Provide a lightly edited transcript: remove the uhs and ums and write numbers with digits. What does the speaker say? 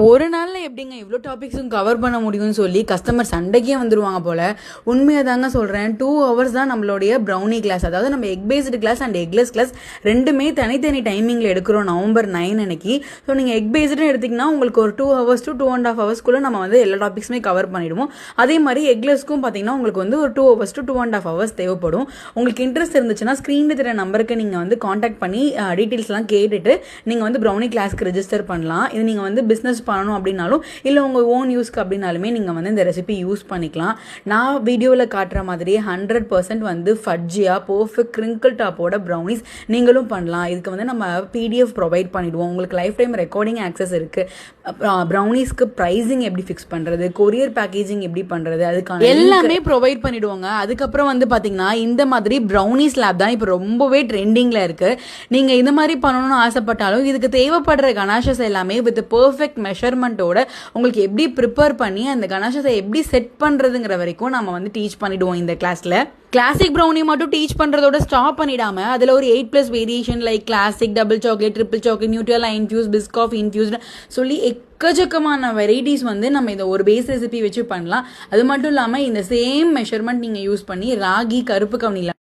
ஒரு நாள்ல எப்படிங்க இவ்வளோ டாபிக்ஸும் கவர் பண்ண முடியும்னு சொல்லி கஸ்டமர் சண்டைக்கே வந்துருவாங்க போல. உண்மையாக தாங்க சொல்கிறேன். 2 hours தான் நம்மளுடைய ப்ரௌனி கிளாஸ், அதாவது நம்ம egg based class and eggless class ரெண்டுமே தனித்தனி டைமிங்கில் எடுக்கிறோம் November 9 அன்னைக்கு. ஸோ நீங்கள் எக் பேஸ்டுன்னு எடுத்திங்கன்னா உங்களுக்கு ஒரு 2 hours to 2.5 hours நம்ம வந்து எல்லா டாபிக்ஸுமே கவர் பண்ணிடுவோம். அதே மாதிரி எக்லெஸ்க்கும் பார்த்தீங்கன்னா உங்களுக்கு வந்து ஒரு 2 hours to 2.5 hours தேவைப்படும். உங்களுக்கு இன்ட்ரெஸ்ட் இருந்துச்சுன்னா ஸ்க்ரீனில் தெரிய நம்பருக்கு நீங்கள் வந்து காண்டாக்ட் பண்ணி டீட்டெயில்ஸ்லாம் கேட்டுட்டு நீங்கள் வந்து ப்ரௌனி கிளாஸ்க்கு ரெஜிஸ்டர் பண்ணலாம். இது நீங்கள் வந்து பிஸ்னஸ் பண்ணணும் அப்படின்னாலும் இல்லை உங்கள் ஓன் யூஸ்க்கு அப்படின்னாலுமே நீங்கள் வந்து இந்த ரெசிபி யூஸ் பண்ணிக்கலாம். நான் வீடியோவில் காட்டுற மாதிரியே 100% வந்து ஃபட்ஜியாக பர்ஃபெக்ட் கிரிங்கிள் டாப்போட ப்ரௌனிஸ் நீங்களும் பண்ணலாம். இதுக்கு வந்து நம்ம பிடிஎஃப் ப்ரொவைட் பண்ணிடுவோம். உங்களுக்கு லைஃப் டைம் ரெக்கார்டிங் ஆக்சஸ் இருக்குது. ப்ரௌனிஸ்க்கு ப்ரைஸிங் எப்படி ஃபிக்ஸ் பண்ணுறது, கொரியர் பேக்கேஜிங் எப்படி பண்ணுறது, அதுக்கான எல்லாமே ப்ரொவைட் பண்ணிவிடுவோங்க. அதுக்கப்புறம் வந்து பார்த்தீங்கன்னா இந்த மாதிரி ப்ரௌனிஸ் லேப் தான் இப்போ ரொம்பவே ட்ரெண்டிங்கில் இருக்குது. நீங்கள் இந்த மாதிரி பண்ணணும்னு ஆசைப்பட்டாலும் இதுக்கு தேவைப்படுற கனாஷஸ் எல்லாமே வித் பர்ஃபெக்ட் மெஷர்மெண்ட்டோட உங்களுக்கு எப்படி ப்ரிப்பேர் பண்ணி அந்த கனாஷஸை எப்படி செட் பண்ணுறதுங்கிற வரைக்கும் நம்ம வந்து டீச் பண்ணிவிடுவோம் இந்த கிளாஸில். கிளாசிக் ப்ரௌனி மட்டும் டீச் பண்ணுறதோட ஸ்டாப் பண்ணிடாமல் அதில் ஒரு 8+ variation like classic, double chocolate, triple chocolate, Nutella infuse, Biscoff infused சொல்லி எக்கச்சக்கமான வெரைட்டிஸ் வந்து நம்ம இதை ஒரு பேஸ் ரெசிபி வச்சு பண்ணலாம். அது மட்டும் இல்லாமல் இந்த சேம் மெஷர்மெண்ட் நீங்கள் யூஸ் பண்ணி ராகி, கருப்பு கவுனியில்